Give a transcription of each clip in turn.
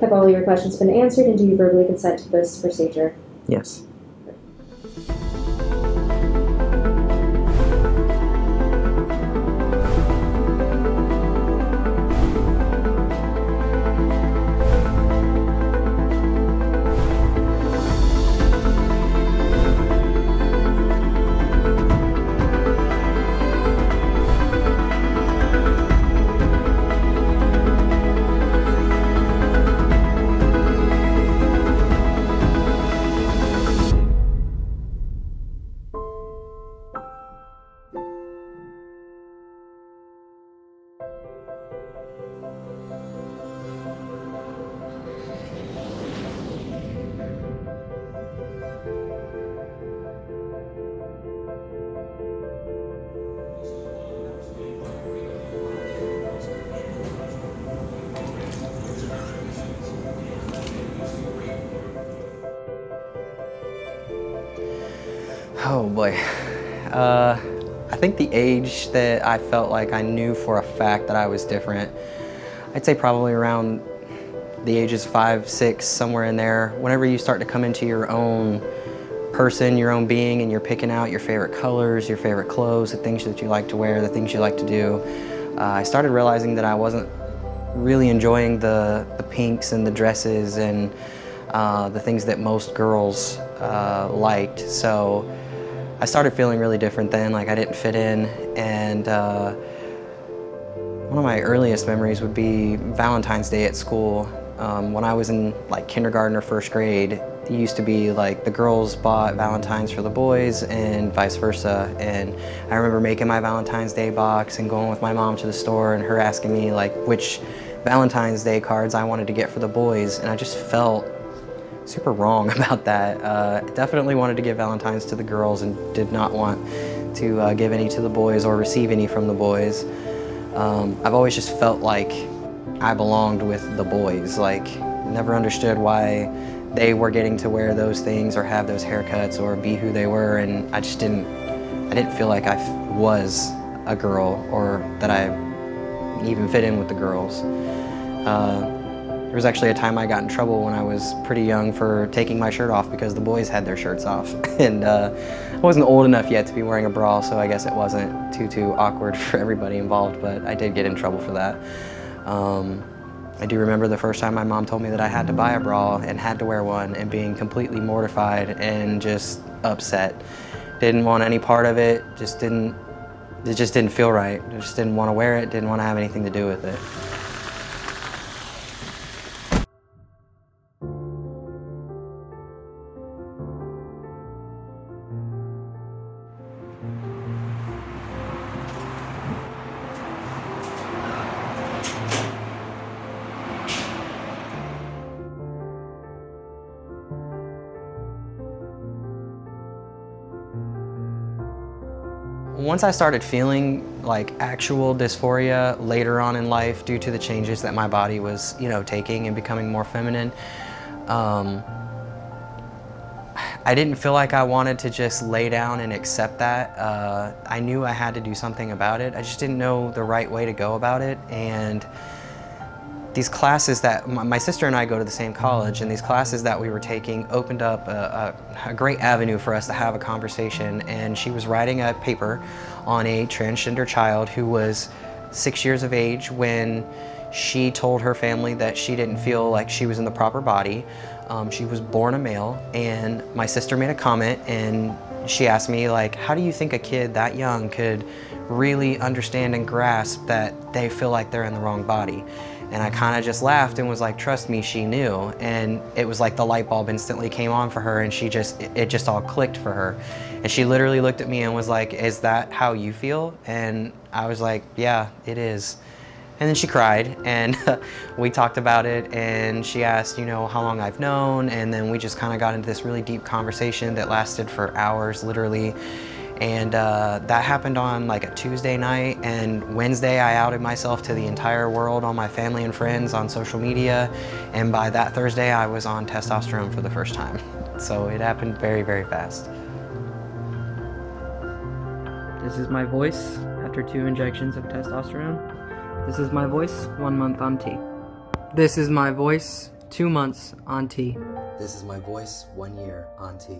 Have all your questions been answered, and do you verbally consent to this procedure? Yes. Oh boy. I think the age that I felt like I knew for a fact that I was different, I'd say probably around the ages 5, 6, somewhere in there. Whenever you start to come into your own person, your own being, and you're picking out your favorite colors, your favorite clothes, the things that you like to wear, the things you like to do, I started realizing that I wasn't really enjoying the pinks and the dresses and the things that most girls liked. So I started feeling really different then, like I didn't fit in, and one of my earliest memories would be Valentine's Day at school. When I was in like kindergarten or first grade, it used to be like the girls bought Valentines for the boys and vice versa, and I remember making my Valentine's Day box and going with my mom to the store and her asking me like which Valentine's Day cards I wanted to get for the boys, and I just felt super wrong about that. Definitely wanted to give Valentines to the girls and did not want to give any to the boys or receive any from the boys. I've always just felt like I belonged with the boys, like never understood why they were getting to wear those things or have those haircuts or be who they were, and I didn't feel like I was a girl or that I even fit in with the girls. There was actually a time I got in trouble when I was pretty young for taking my shirt off because the boys had their shirts off. And I wasn't old enough yet to be wearing a bra, so I guess it wasn't too awkward for everybody involved, but I did get in trouble for that. I do remember the first time my mom told me that I had to buy a bra and had to wear one, and being completely mortified and just upset. Didn't want any part of it, it just didn't feel right. I just didn't want to wear it, didn't want to have anything to do with it. Once I started feeling like actual dysphoria later on in life due to the changes that my body was, taking and becoming more feminine, I didn't feel like I wanted to just lay down and accept that. I knew I had to do something about it. I just didn't know the right way to go about it. And these classes that my sister and I go to the same college, and these classes that we were taking opened up a great avenue for us to have a conversation. And she was writing a paper on a transgender child who was 6 years of age when she told her family that she didn't feel like she was in the proper body. She was born a male, and my sister made a comment and she asked me, like, how do you think a kid that young could really understand and grasp that they feel like they're in the wrong body? And I kind of just laughed and was like, trust me, she knew. And it was like the light bulb instantly came on for her, and it just all clicked for her. And she literally looked at me and was like, is that how you feel? And I was like, yeah, it is. And then she cried, and we talked about it, and she asked, how long I've known, and then we just kind of got into this really deep conversation that lasted for hours, literally. And that happened on like a Tuesday night, and Wednesday I outed myself to the entire world, all my family and friends, on social media, and by that Thursday I was on testosterone for the first time. So it happened very, very fast. This is my voice after 2 injections of testosterone. This is my voice 1 month on T. This is my voice 2 months on T. This is my voice 1 year on T.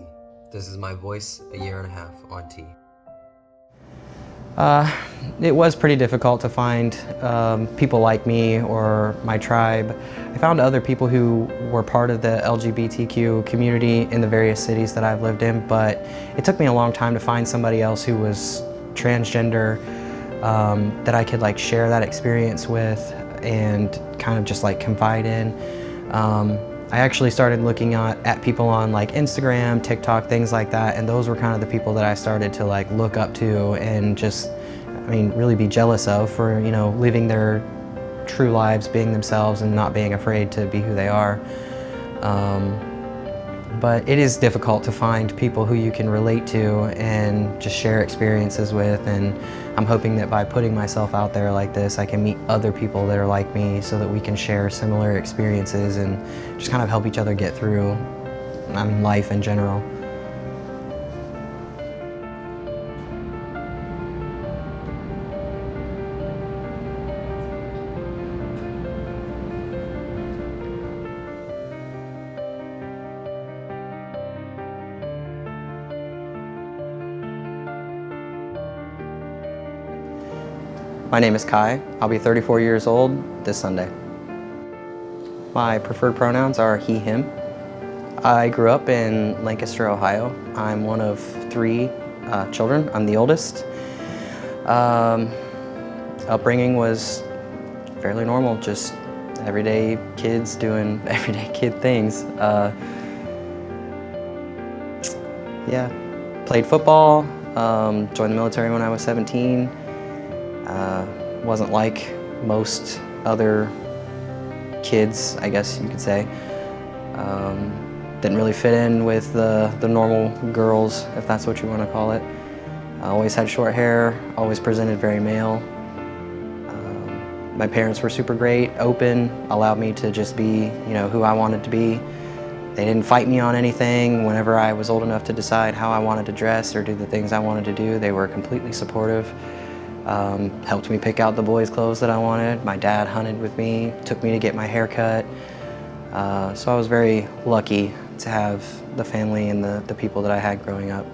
This is my voice a year and a half on T. It was pretty difficult to find people like me or my tribe. I found other people who were part of the LGBTQ community in the various cities that I've lived in, but it took me a long time to find somebody else who was transgender that I could like share that experience with and kind of just like confide in. I actually started looking at people on like Instagram, TikTok, things like that, and those were kind of the people that I started to like look up to and just, I mean, really be jealous of for, you know, living their true lives, being themselves and not being afraid to be who they are. But it is difficult to find people who you can relate to and just share experiences with, and I'm hoping that by putting myself out there like this, I can meet other people that are like me so that we can share similar experiences and just kind of help each other get through, I mean, life in general. My name is Kai. I'll be 34 years old this Sunday. My preferred pronouns are he, him. I grew up in Lancaster, Ohio. I'm one of 3 children. I'm the oldest. Upbringing was fairly normal, just everyday kids doing everyday kid things. Yeah, played football, joined the military when I was 17. Wasn't like most other kids, I guess you could say. Didn't really fit in with the normal girls, if that's what you want to call it. I always had short hair, always presented very male. My parents were super great, open, allowed me to just be, you know, who I wanted to be. They didn't fight me on anything. Whenever I was old enough to decide how I wanted to dress or do the things I wanted to do, they were completely supportive. Helped me pick out the boys' clothes that I wanted. My dad hunted with me, took me to get my hair cut. So I was very lucky to have the family and the people that I had growing up.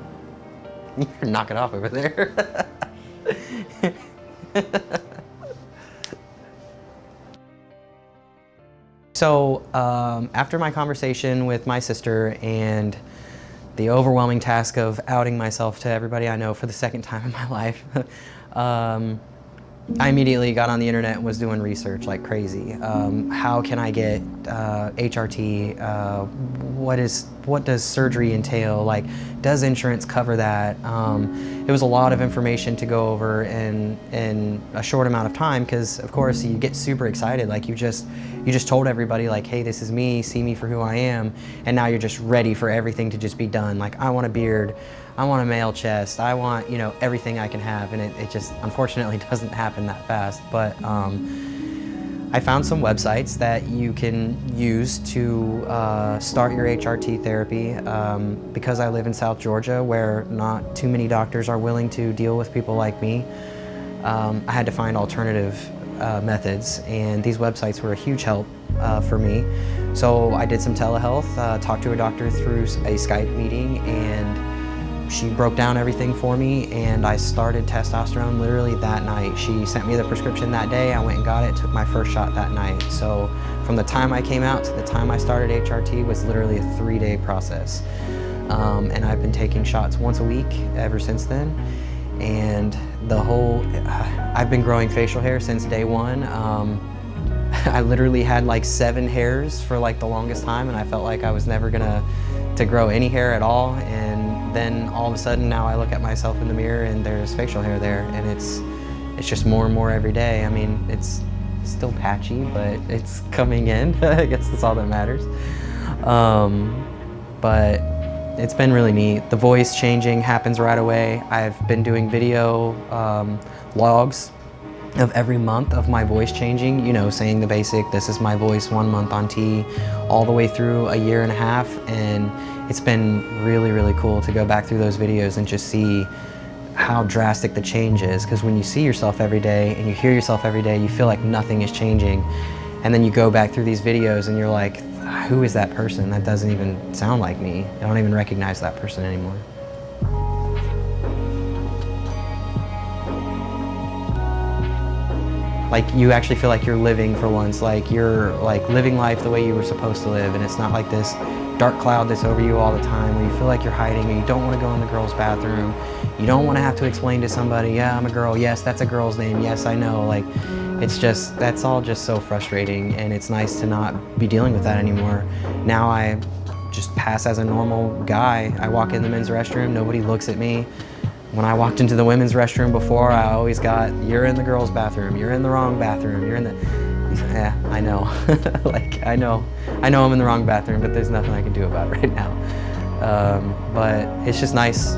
You're knocking off over there. So after my conversation with my sister and the overwhelming task of outing myself to everybody I know for the second time in my life, I immediately got on the internet and was doing research like crazy. How can I get HRT? What does surgery entail? Like, does insurance cover that? It was a lot of information to go over in a short amount of time, because of course you get super excited. Like you just told everybody like, hey, this is me, see me for who I am, and now you're just ready for everything to just be done. Like, I want a beard, I want a male chest, I want, you know, everything I can have, and it just unfortunately doesn't happen that fast. But I found some websites that you can use to start your HRT therapy. Because I live in South Georgia, where not too many doctors are willing to deal with people like me, I had to find alternative methods, and these websites were a huge help for me. So I did some telehealth, talked to a doctor through a Skype meeting, and she broke down everything for me, and I started testosterone literally that night. She sent me the prescription that day, I went and got it, took my first shot that night. So from the time I came out to the time I started HRT was literally a 3-day process. And I've been taking shots once a week ever since then. And I've been growing facial hair since day one. I literally had like 7 hairs for like the longest time, and I felt like I was never gonna grow any hair at all. And then all of a sudden now I look at myself in the mirror and there's facial hair there, and it's just more and more every day. I mean, it's still patchy, but it's coming in. I guess that's all that matters. But it's been really neat. The voice changing happens right away. I've been doing video logs of every month of my voice changing, you know, saying the basic, this is my voice 1 month on T, all the way through a year and a half. And it's been really, really cool to go back through those videos and just see how drastic the change is. Because when you see yourself every day and you hear yourself every day, you feel like nothing is changing. And then you go back through these videos and you're like, who is that person? That doesn't even sound like me. I don't even recognize that person anymore. Like, you actually feel like you're living for once, like you're like living life the way you were supposed to live, and it's not like this dark cloud that's over you all the time where you feel like you're hiding and you don't want to go in the girls' bathroom. You don't want to have to explain to somebody, yeah, I'm a girl, yes, that's a girl's name, yes, I know. Like, it's just, that's all just so frustrating, and it's nice to not be dealing with that anymore. Now I just pass as a normal guy. I walk in the men's restroom, nobody looks at me. When I walked into the women's restroom before, I always got, you're in the girls' bathroom, you're in the wrong bathroom, you're in the, yeah, I know. Like, I know I'm in the wrong bathroom, but there's nothing I can do about it right now. But it's just nice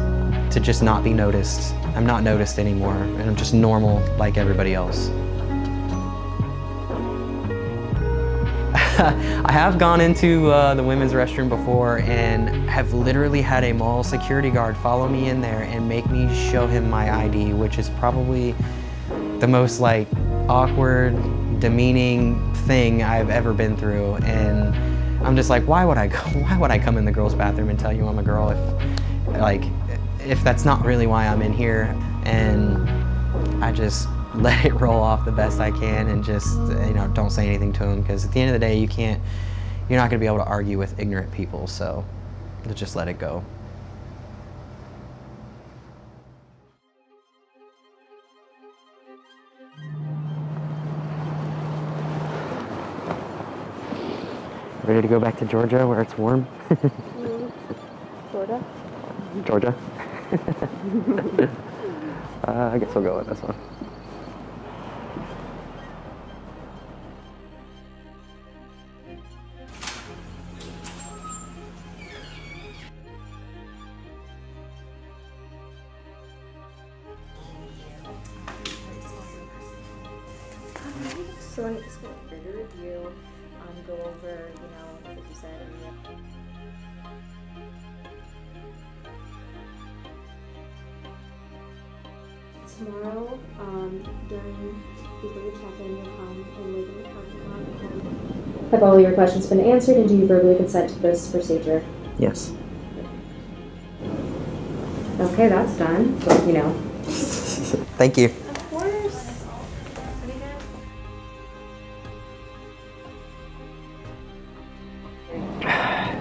to just not be noticed. I'm not noticed anymore, and I'm just normal like everybody else. I have gone into the women's restroom before and have literally had a mall security guard follow me in there and make me show him my ID, which is probably the most like awkward, demeaning thing I've ever been through. And I'm just like, why would I come in the girls' bathroom and tell you I'm a girl if that's not really why I'm in here? And I just let it roll off the best I can and just, you know, don't say anything to him, because at the end of the day, you're not gonna be able to argue with ignorant people, so just let it go. Ready to go back to Georgia where it's warm? Florida? Georgia? I guess we'll go with this one. So let me just go through the review, go over, you know, what you said. Tomorrow, during before your check-in, you'll come and live in the parking lot. Have all your questions been answered, and do you verbally consent to this procedure? Yes. Okay, that's done. But, you know. Thank you. Of course.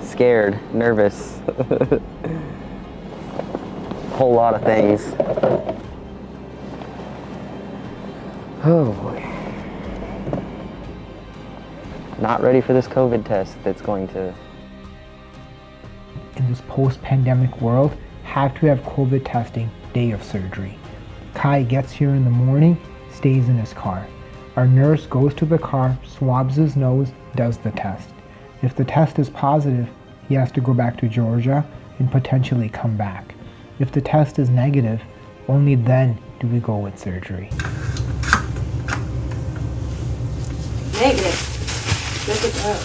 Scared, nervous, whole lot of things. Oh boy. Not ready for this COVID test that's going to... In this post-pandemic world, have to have COVID testing day of surgery. Kai gets here in the morning, stays in his car. Our nurse goes to the car, swabs his nose, does the test. If the test is positive, he has to go back to Georgia and potentially come back. If the test is negative, only then do we go with surgery. Negative. Good to go.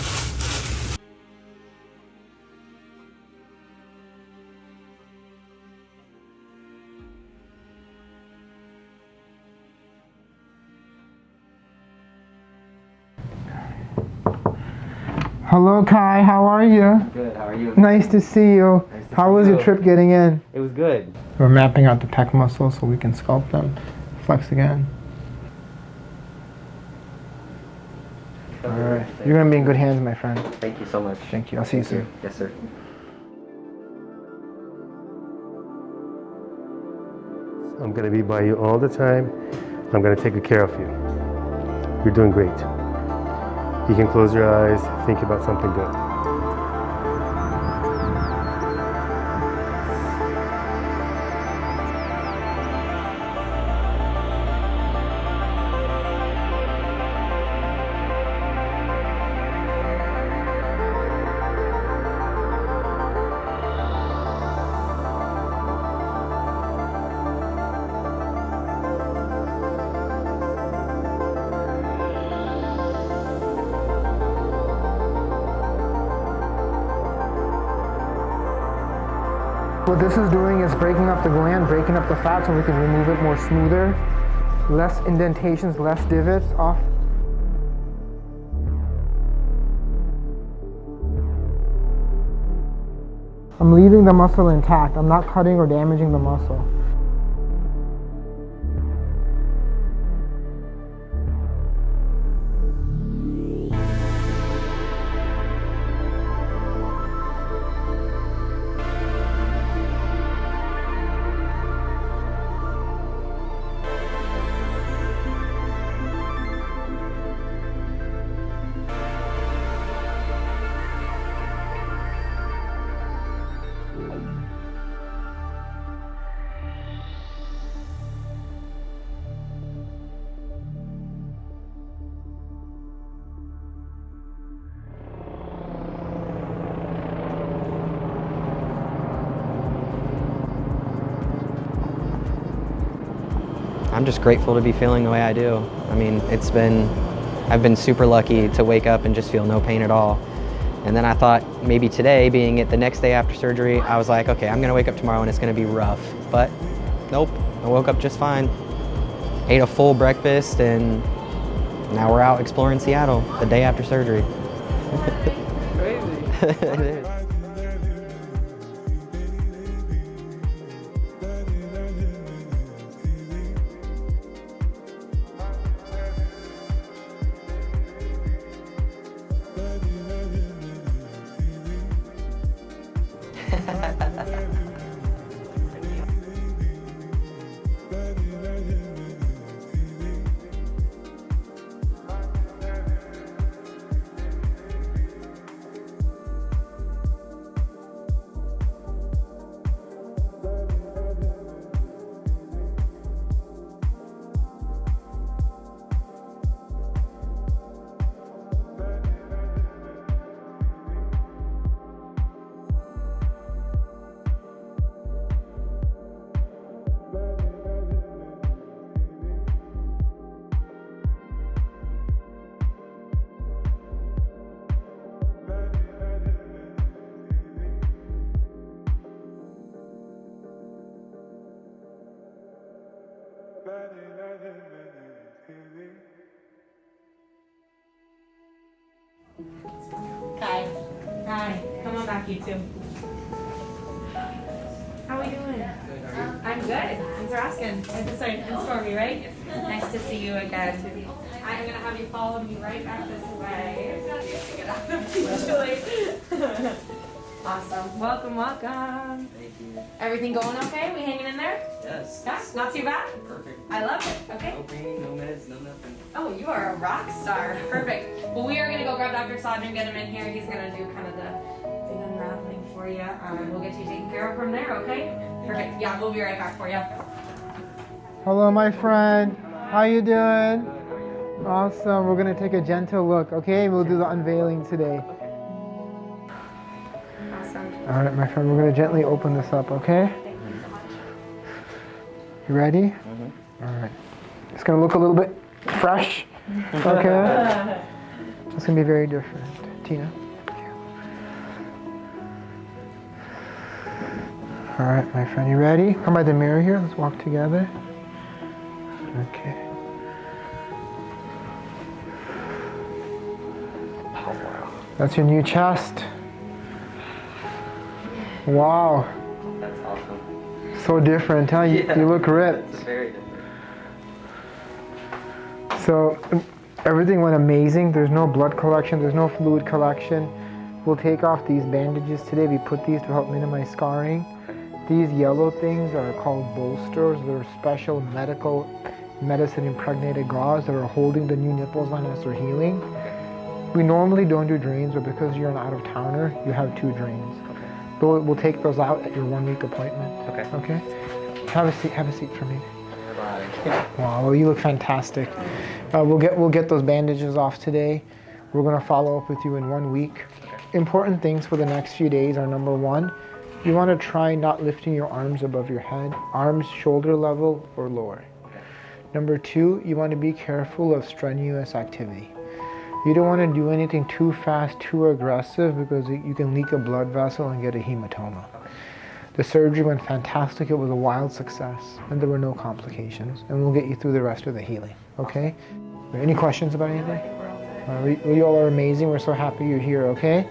Hello Kai, how are you? Good, how are you? Nice to see you. How was your trip getting in? It was good. We're mapping out the pec muscles so we can sculpt them. Flex again. Alright, you're gonna be in good hands, my friend. Thank you so much. Thank you, I'll see you soon. Yes, sir. I'm going to be by you all the time. I'm going to take good care of you. You're doing great. You can close your eyes, think about something good. What this is doing is breaking up the gland, breaking up the fat so we can remove it more smoother. Less indentations, less divots off. I'm leaving the muscle intact. I'm not cutting or damaging the muscle. I'm just grateful to be feeling the way I do. I mean, I've been super lucky to wake up and just feel no pain at all. And then I thought maybe today, being it the next day after surgery, I was like, okay, I'm gonna wake up tomorrow and it's gonna be rough. But nope, I woke up just fine. Ate a full breakfast and now we're out exploring Seattle the day after surgery. Crazy. It is. Kai, come on back, you two. How are we doing? I'm good. Thanks for asking. Sorry, it's Stormy, right? Nice to see you again. I'm gonna have you follow me right back this way. Awesome. Welcome, welcome. Thank you. Everything going okay? We hanging in there? Yes. Yeah, not too bad? Perfect. I love it. Okay. No pain, no meds, no nothing. Oh, you are a rock star. Perfect. Well, we are going to go grab Dr. Sajan, get him in here. He's going to do kind of the big unraveling for you. We'll get you taken care of from there, okay? Perfect. Yeah, we'll be right back for you. Hello, my friend. How you doing? Awesome. We're going to take a gentle look, okay? We'll do the unveiling today. Awesome. All right, my friend. We're going to gently open this up, okay? Thank you so much. You ready? Mm-hmm. All right. It's going to look a little bit fresh, okay? It's going to be very different. Tina? All right, my friend, you ready? Come by the mirror here. Let's walk together. Okay. That's your new chest. Wow. That's awesome. So different, huh? You look ripped. It's very different. So everything went amazing. There's no blood collection. There's no fluid collection. We'll take off these bandages today. We put these to help minimize scarring. These yellow things are called bolsters. They're special medicine impregnated gauze that are holding the new nipples on as they're healing. We normally don't do drains, but because you're an out-of-towner, you have 2 drains. Okay. We'll take those out at your 1-week appointment. Okay. Okay? Have a seat for me. Wow, well, you look fantastic. We'll get those bandages off today. We're gonna follow up with you in 1 week. Important things for the next few days are, number 1, you wanna try not lifting your arms above your head, arms shoulder level or lower. Number 2, you wanna be careful of strenuous activity. You don't wanna do anything too fast, too aggressive, because you can leak a blood vessel and get a hematoma. The surgery went fantastic. It was a wild success, and there were no complications. And we'll get you through the rest of the healing, okay? Any questions about anything? You all are amazing. We're so happy you're here, okay?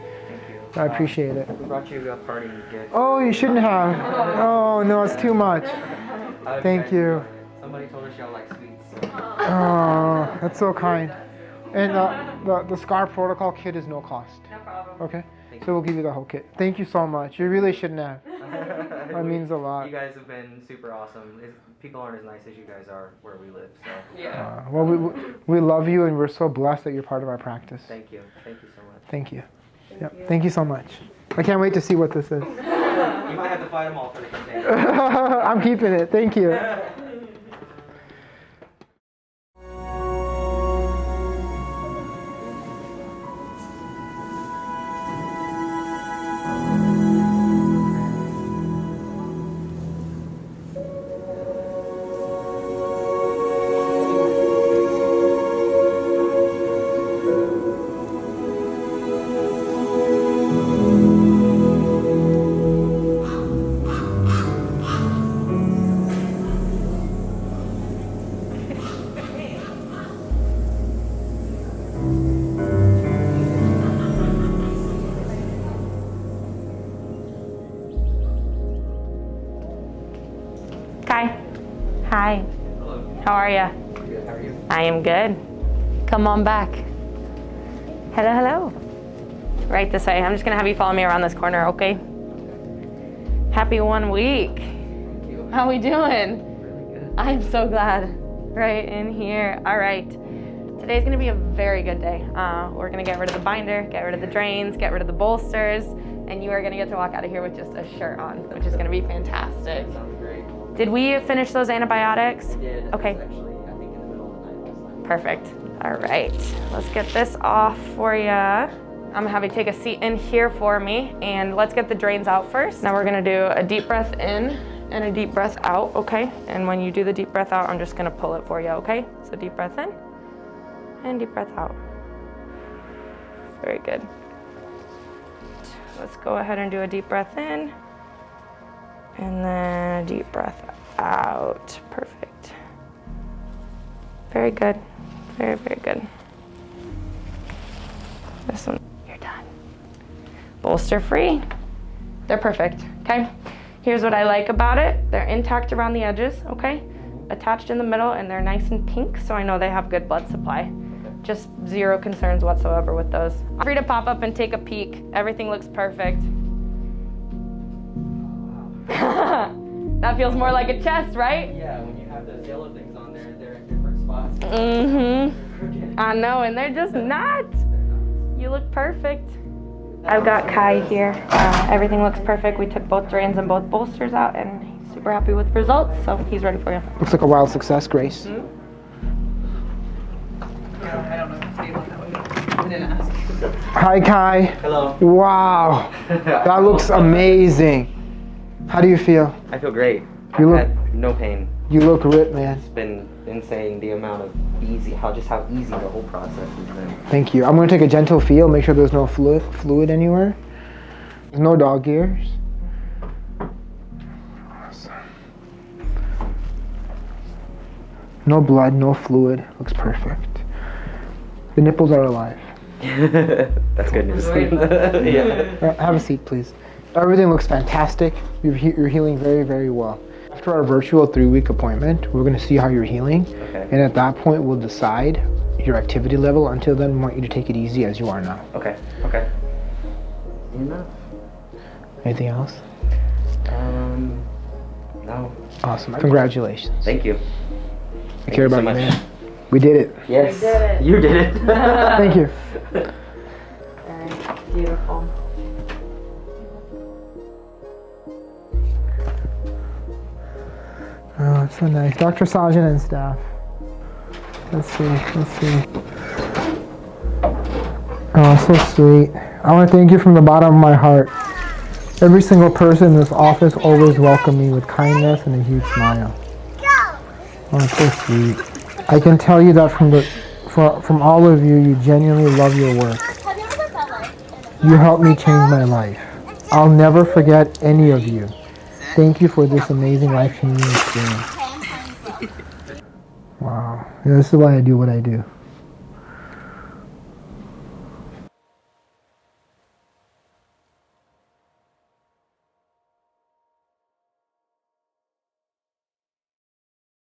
I appreciate it. We brought you a party gift. Oh, you shouldn't have. Oh, no, it's too much. Thank you. Somebody told us y'all like sweets. So. Oh, that's so kind. And the SCAR protocol kit is no cost. No problem. Okay? So we'll give you the whole kit. Thank you so much. You really shouldn't have. That means a lot. You guys have been super awesome. People aren't as nice as you guys are where we live. So. Yeah. Well, we love you, and we're so blessed that you're part of our practice. Thank you. Thank you so much. Thank you. Thank you so much. I can't wait to see what this is. You might have to fight them all for the container. I'm keeping it. Thank you. Kai. Hi. Hello. How are ya? Good. How are you? I am good. Come on back. Hello, hello. Right this way. I'm just gonna have you follow me around this corner, okay? Happy 1 week. Thank you. How we doing? Really good. I'm so glad. Right in here. All right. Today's gonna be a very good day. We're gonna get rid of the binder, get rid of the drains, get rid of the bolsters, and you are gonna get to walk out of here with just a shirt on, which is gonna be fantastic. That sounds great. Did we finish those antibiotics? We did. Okay. It was actually, I think, in the middle of the night last night. Perfect. All right, let's get this off for you. I'm gonna have you take a seat in here for me, and let's get the drains out first. Now we're gonna do a deep breath in and a deep breath out, okay? And when you do the deep breath out, I'm just gonna pull it for you, okay? So deep breath in and deep breath out. Very good. Let's go ahead and do a deep breath in and then a deep breath out. Perfect. Very good. Very, very good. This one, you're done. Bolster free. They're perfect, okay? Here's what I like about it. They're intact around the edges, okay? Attached in the middle, and they're nice and pink, so I know they have good blood supply. Just zero concerns whatsoever with those. Feel free to pop up and take a peek. Everything looks perfect. That feels more like a chest, right? Yeah, when you have those yellow things on there, they're in different spots. Mm-hmm. I know, and they're just not. You look perfect. I've got Kai here. Everything looks perfect. We took both drains and both bolsters out, and he's super happy with the results, so he's ready for you. Looks like a wild success, Grace. I don't know if it's stable that way. I didn't ask. Hi, Kai. Hello. Wow. That looks amazing. How do you feel? I feel great. You I've look- had no pain. You look ripped, man. It's been insane the amount of how easy the whole process has been. Thank you. I'm going to take a gentle feel, make sure there's no fluid anywhere. There's no dog ears. Awesome. No blood, no fluid. Looks perfect. The nipples are alive. That's good news. Yeah. Have a seat, please. Everything looks fantastic. You're healing very, very well. After our virtual 3-week appointment, we're going to see how you're healing. Okay. And at that point, we'll decide your activity level. Until then, we want you to take it easy as you are now. Okay. Okay. Enough. Anything else? No. Awesome. Congratulations. Thank you. I care you so about you, much. man. We did it. Yes. We did it. You did it. Thank you. Very beautiful. Oh, it's so nice. Dr. Sajan and staff. Let's see. Oh, so sweet. I want to thank you from the bottom of my heart. Every single person in this office always welcomed me with kindness and a huge smile. Oh, it's so sweet. I can tell you that from all of you, you genuinely love your work. You helped me change my life. I'll never forget any of you. Thank you for this amazing life-changing experience. Wow. Yeah, this is why I do what I do.